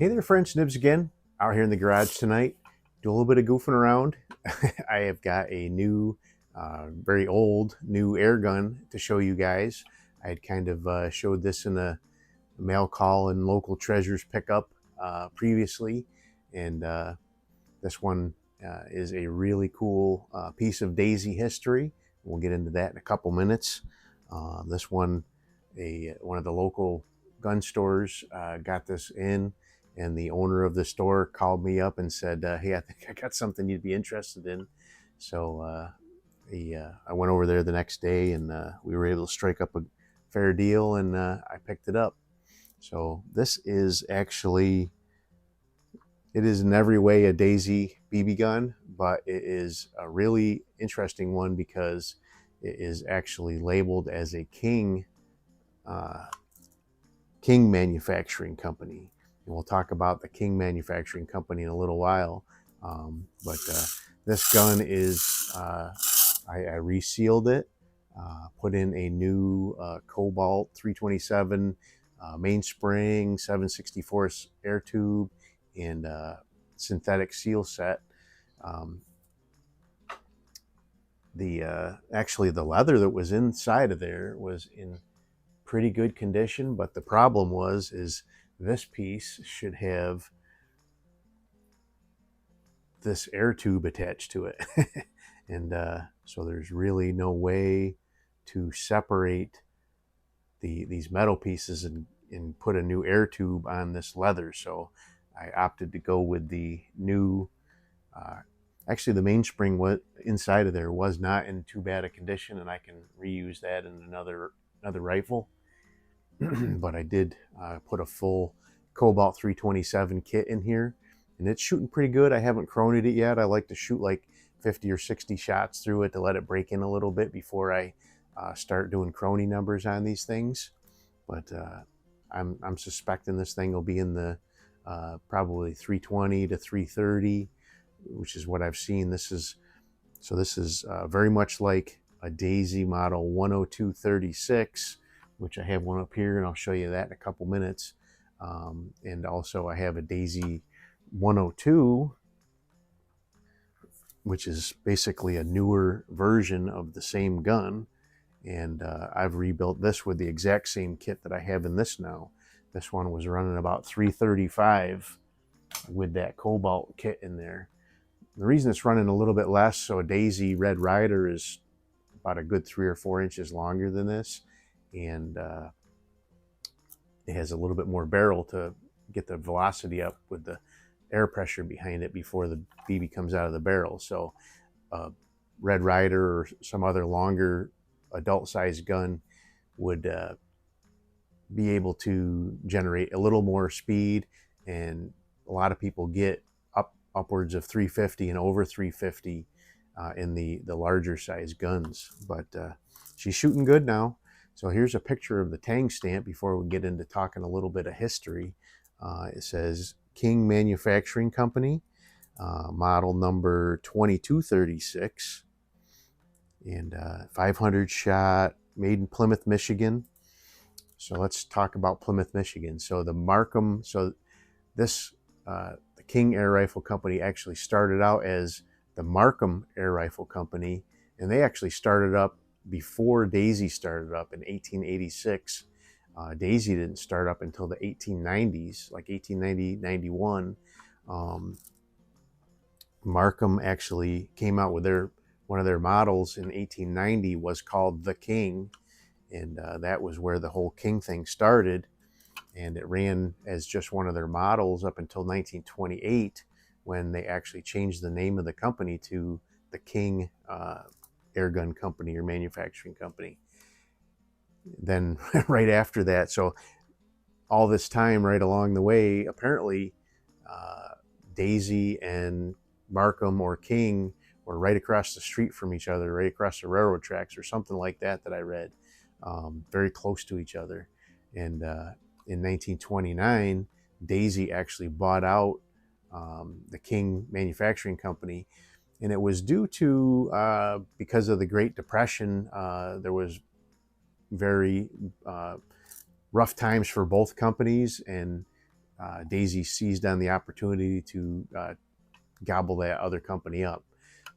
Hey there, friends. Nibs again. Out here in the garage tonight. Do a little bit of goofing around. I have got a new, very old, new air gun to show you guys. I had kind of showed this in a mail call and local treasures pickup previously. And this one is a really cool piece of Daisy history. We'll get into that in a couple minutes. This one, one of the local gun stores got this in, and the owner of the store called me up and said, "Hey, I think I got something you'd be interested in." So I went over there the next day, and we were able to strike up a fair deal, and I picked it up. So this is actually, it is in every way a Daisy BB gun, but it is a really interesting one because it is actually labeled as a uh, King Manufacturing Company. And we'll talk about the King Manufacturing Company in a little while. But this gun is, I resealed it, put in a new Cobalt327 mainspring, 7/64 air tube, and synthetic seal set. Um, actually the leather that was inside of there was in pretty good condition, but the problem is this piece should have this air tube attached to it. And so there's really no way to separate these metal pieces and put a new air tube on this leather. So I opted to go with the new, actually the mainspring inside of there was not in too bad a condition, and I can reuse that in another rifle. But I did put a full Cobalt327 kit in here, and it's shooting pretty good. I haven't chromed it yet. I like to shoot like 50 or 60 shots through it to let it break in a little bit before I start doing crony numbers on these things. But I'm suspecting this thing will be in the probably 320 to 330, which is what I've seen. This is very much like a Daisy model 10236, which I have one up here, and I'll show you that in a couple minutes. And also I have a Daisy 102, which is basically a newer version of the same gun. And I've rebuilt this with the exact same kit that I have in this now. This one was running about 335 with that Cobalt kit in there. The reason it's running a little bit less, so a Daisy Red Ryder is about a good 3 or 4 inches longer than this, and it has a little bit more barrel to get the velocity up with the air pressure behind it before the BB comes out of the barrel. So Red Ryder or some other longer adult sized gun would be able to generate a little more speed, and a lot of people get upwards of 350 and over 350 in the larger size guns. But she's shooting good now. So here's a picture of the tang stamp before we get into talking a little bit of history. It says King Manufacturing Company, model number 2236, and 500 shot, made in Plymouth, Michigan. So let's talk about Plymouth, Michigan. So the Markham, so this, the King Air Rifle Company actually started out as the Markham Air Rifle Company, and they actually started up before Daisy started up in 1886. Daisy didn't start up until the 1890s, like 1890, 91. Markham actually came out with one of their models in 1890 was called the King, and that was where the whole King thing started. And it ran as just one of their models up until 1928, when they actually changed the name of the company to the King Airgun Company or Manufacturing Company. Then right after that, so all this time right along the way, apparently Daisy and Markham or King were right across the street from each other, right across the railroad tracks or something like that I read, very close to each other. And in 1929, Daisy actually bought out the King Manufacturing Company, and it was due to, because of the Great Depression, there was very rough times for both companies, and Daisy seized on the opportunity to gobble that other company up.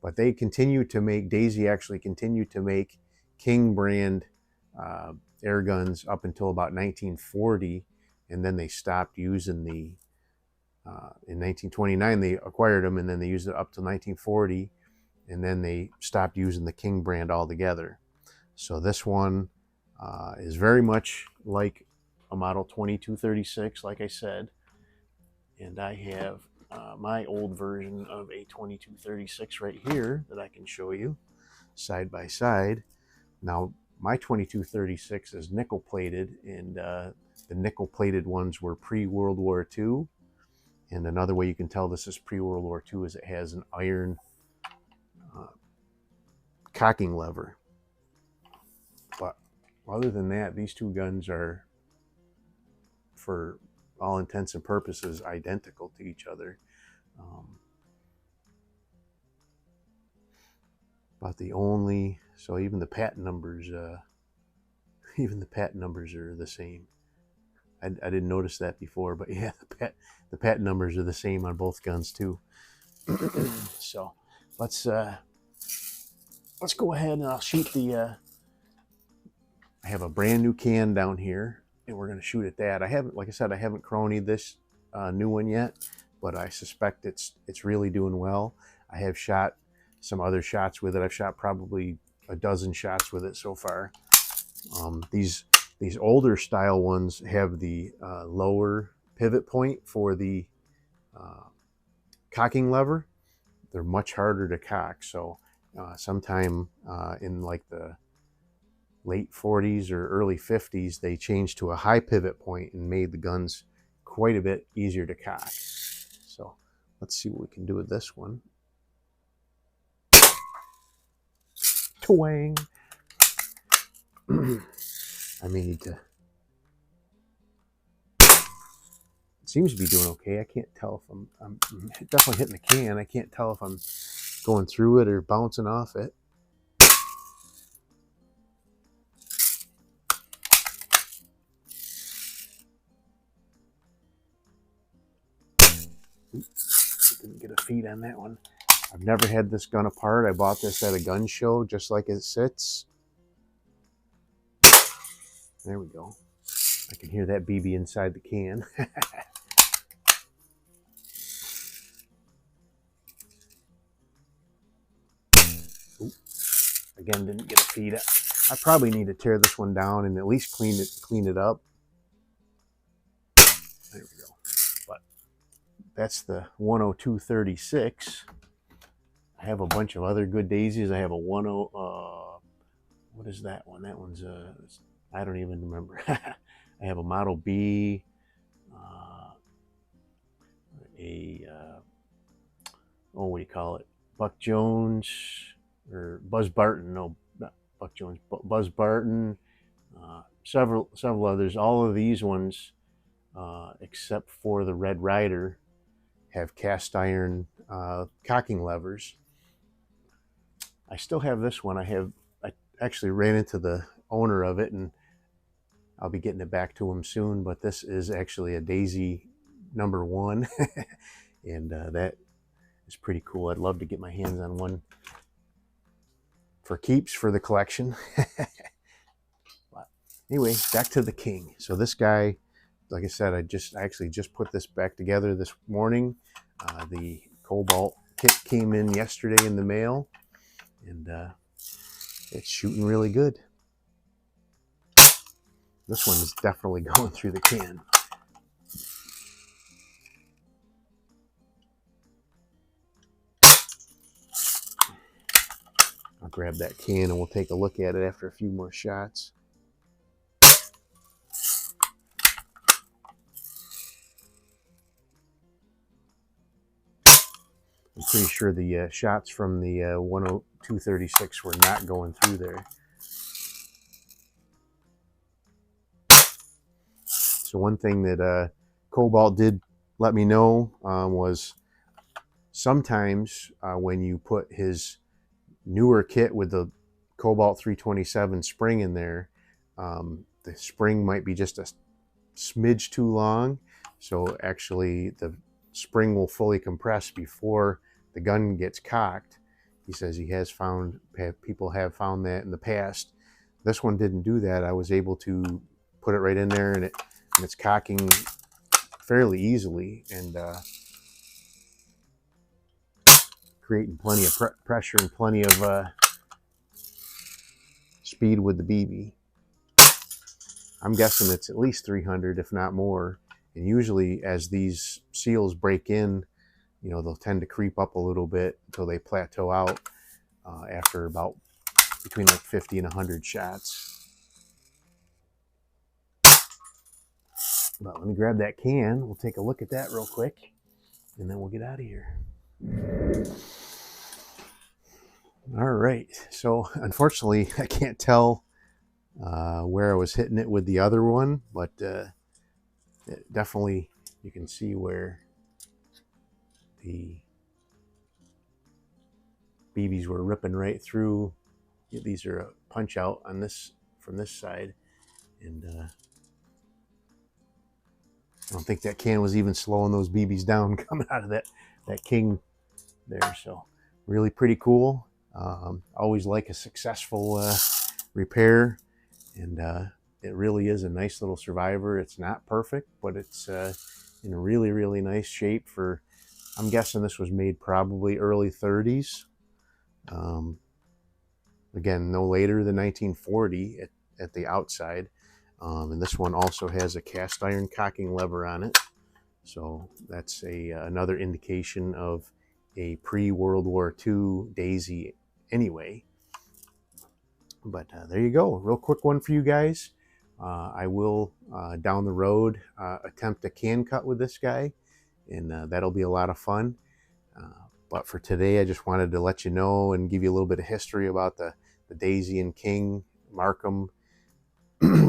But they continue to make, Daisy actually continued to make King brand air guns up until about 1940, and then they stopped using the, in 1929 they acquired them, and then they used it up to 1940, and then they stopped using the King brand altogether. So this one is very much like a model 2236, like I said, and I have my old version of a 2236 right here that I can show you side by side. Now, my 2236 is nickel plated, and the nickel plated ones were pre-World War II. And another way you can tell this is pre-World War II is it has an iron cocking lever. But other than that, these two guns are, for all intents and purposes, identical to each other. But the only, so even the patent numbers, even the patent numbers are the same. I didn't notice that before, but yeah, the patent numbers are the same on both guns too. So let's go ahead and I'll shoot the. I have a brand new can down here, and we're going to shoot at that. I haven't, like I said, I haven't cronied this new one yet, but I suspect it's really doing well. I have shot some other shots with it. I've shot probably a dozen shots with it so far. These older style ones have the lower pivot point for the cocking lever. They're much harder to cock. So sometime in like the late 40s or early 50s, they changed to a high pivot point and made the guns quite a bit easier to cock. So let's see what we can do with this one. Twang! I may need to. It seems to be doing okay. I can't tell if I'm definitely hitting the can. I can't tell if I'm going through it or bouncing off it. Oops, didn't get a feed on that one. I've never had this gun apart. I bought this at a gun show just like it sits. There we go. I can hear that BB inside the can. Again, didn't get a feed. I probably need to tear this one down and at least clean it up. There we go. But that's the 10236. I have a bunch of other good daisies. I have a 10. What is that one? That one's I don't even remember. I have a Model B, what do you call it? Buck Jones or Buzz Barton? No, not Buck Jones. Buzz Barton. Several others. All of these ones, except for the Red Ryder, have cast iron cocking levers. I still have this one. I actually ran into the owner of it, and I'll be getting it back to him soon, but this is actually a Daisy #1, and that is pretty cool. I'd love to get my hands on one for keeps for the collection. But anyway, back to the King. So this guy, like I said, I actually just put this back together this morning. The Cobalt kit came in yesterday in the mail, and it's shooting really good. This one is definitely going through the can. I'll grab that can and we'll take a look at it after a few more shots. I'm pretty sure the shots from the 10236 were not going through there. So one thing that Cobalt did let me know was sometimes when you put his newer kit with the Cobalt327 spring in there, the spring might be just a smidge too long. So actually the spring will fully compress before the gun gets cocked. He says he has found, people have found that in the past. This one didn't do that. I was able to put it right in there, and it's cocking fairly easily, and creating plenty of pressure and plenty of speed with the BB. I'm guessing it's at least 300, if not more. And usually as these seals break in, you know, they'll tend to creep up a little bit until they plateau out after about between like 50 and 100 shots. But let me grab that can. We'll take a look at that real quick, and then we'll get out of here. All right. So unfortunately, I can't tell where I was hitting it with the other one, but definitely you can see where the BBs were ripping right through. These are a punch out on this from this side, and I don't think that can was even slowing those BBs down coming out of that king there. So really pretty cool. Always like a successful repair, and it really is a nice little survivor. It's not perfect, but it's in a really nice shape for, I'm guessing this was made probably early 30s. Again, no later than 1940 at the outside. And this one also has a cast iron cocking lever on it. So that's another indication of a pre-World War II Daisy anyway. But there you go. Real quick one for you guys. I will, down the road, attempt a can cut with this guy, and that'll be a lot of fun. But for today, I just wanted to let you know and give you a little bit of history about the Daisy and King Markham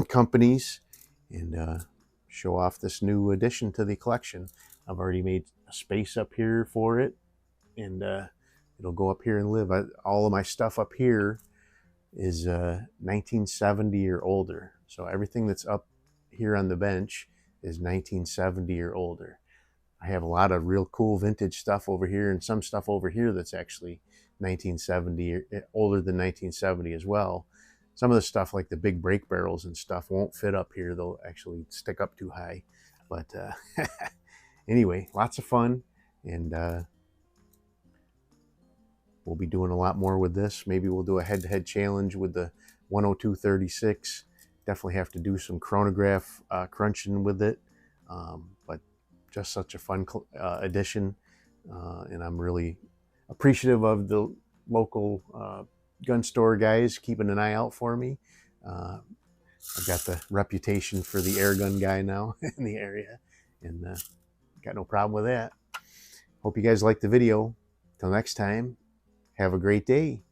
companies, and show off this new addition to the collection. I've already made a space up here for it, and it'll go up here and live. All of my stuff up here is 1970 or older. So everything that's up here on the bench is 1970 or older. I have a lot of real cool vintage stuff over here, and some stuff over here that's actually 1970 or older than 1970 as well. Some of the stuff like the big brake barrels and stuff won't fit up here. They'll actually stick up too high. But anyway, lots of fun, and we'll be doing a lot more with this. Maybe we'll do a head-to-head challenge with the 102.36. Definitely have to do some chronograph crunching with it. But just such a fun addition, and I'm really appreciative of the local gun store guys keeping an eye out for me. I've got the reputation for the air gun guy now in the area, and got no problem with that. Hope you guys liked the video. Till next time, have a great day.